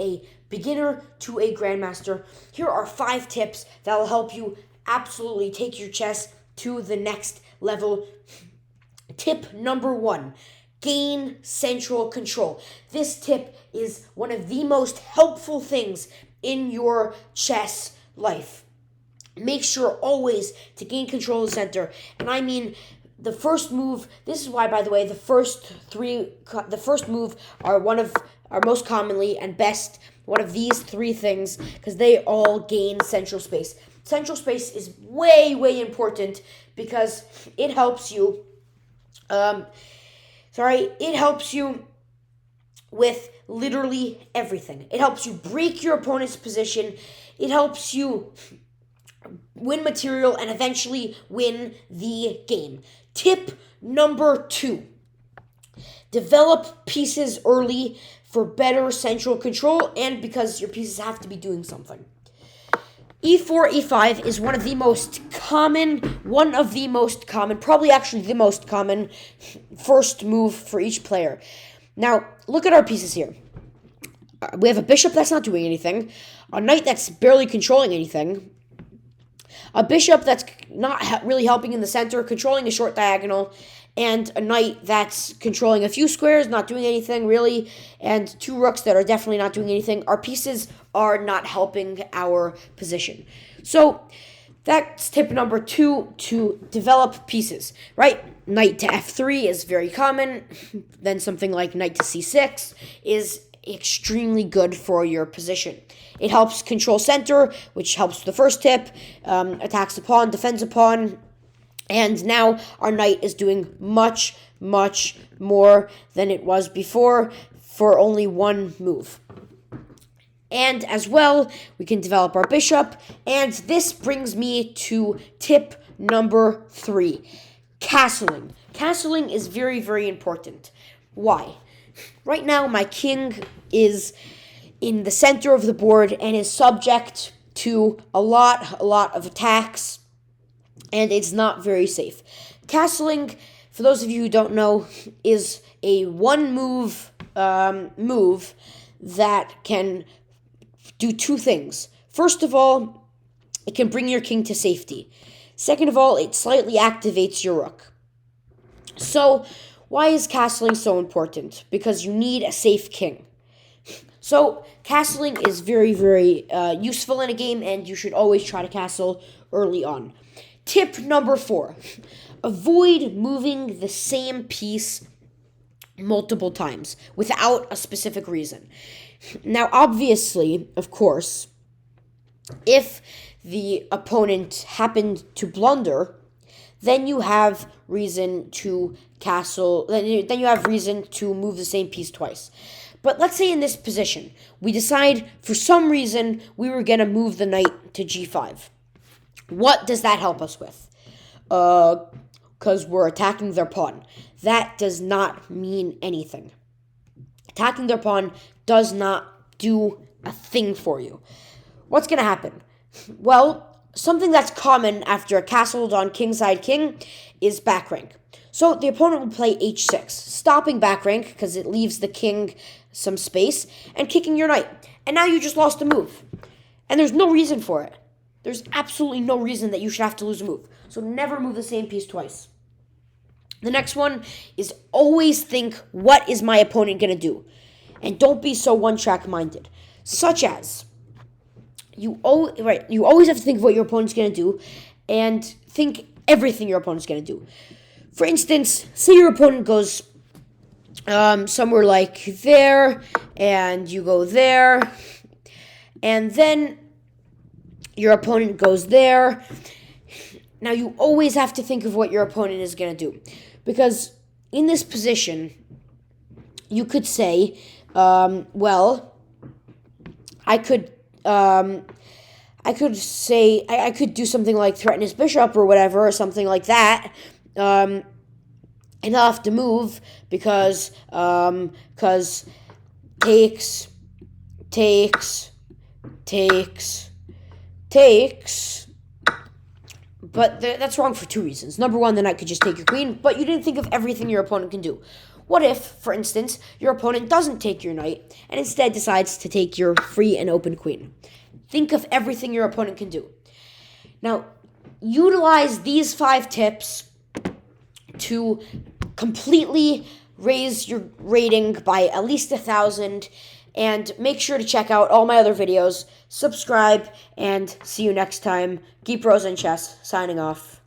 a beginner to a grandmaster, here are 5 tips that will help you absolutely take your chess to the next level. Tip number 1, gain central control. This tip is one of the most helpful things in your chess life. Make sure always to gain control of the center. And I mean, the first move, this is why, by the way, the first move are most commonly and best one of these 3 things, because they all gain central space. Central space is way, way important because it helps you, it helps you with literally everything. It helps you break your opponent's position. It helps you win material and eventually win the game. Tip number 2, develop pieces early for better central control and because your pieces have to be doing something. E4, E5 is one of the most common, probably actually the most common first move for each player. Now, look at our pieces here. We have a bishop that's not doing anything, a knight that's barely controlling anything, a bishop that's not really helping in the center, controlling a short diagonal, and a knight that's controlling a few squares, not doing anything really, and 2 rooks that are definitely not doing anything. Our pieces are not helping our position. So that's tip number 2, to develop pieces, right? Knight to f3 is very common. Then something like knight to c6 is extremely good for your position. It helps control center, which helps with the first tip, attacks the pawn, defends a pawn, and now our knight is doing much, much more than it was before for only 1 move. And as well, we can develop our bishop, and this brings me to tip number 3, castling. Castling is very, very important. Why? Right now, my king is in the center of the board and is subject to a lot of attacks, and it's not very safe. Castling, for those of you who don't know, is a 1 move that can do 2 things. First of all, it can bring your king to safety. Second of all, it slightly activates your rook. So, why is castling so important? Because you need a safe king. So, castling is very, very useful in a game, and you should always try to castle early on. Tip number 4, avoid moving the same piece multiple times without a specific reason. Now, obviously, of course, if the opponent happened to blunder, then you have reason to castle, then you have reason to move the same piece twice. But let's say in this position, we decide for some reason we were going to move the knight to g5. What does that help us with? Because we're attacking their pawn. That does not mean anything. Attacking their pawn does not do a thing for you. What's going to happen? Well, something that's common after a castled on kingside king is back rank. So the opponent will play h6, stopping back rank because it leaves the king some space, and kicking your knight. And now you just lost a move. And there's no reason for it. There's absolutely no reason that you should have to lose a move. So never move the same piece twice. The next one is always think, what is my opponent going to do? And don't be so one-track minded. Such as, you always have to think of what your opponent's going to do and think everything your opponent's going to do. For instance, say your opponent goes somewhere like there, and you go there, and then your opponent goes there. Now, you always have to think of what your opponent is going to do. Because in this position, you could say, I could do something like threaten his bishop or whatever, or something like that. And I'll have to move because takes. But that's wrong for 2 reasons. Number one, the knight could just take your queen, but you didn't think of everything your opponent can do. What if, for instance, your opponent doesn't take your knight and instead decides to take your free and open queen? Think of everything your opponent can do. Now, utilize these 5 tips to completely raise your rating by at least 1,000, and make sure to check out all my other videos, subscribe, and see you next time. Geek Bros and Chess, signing off.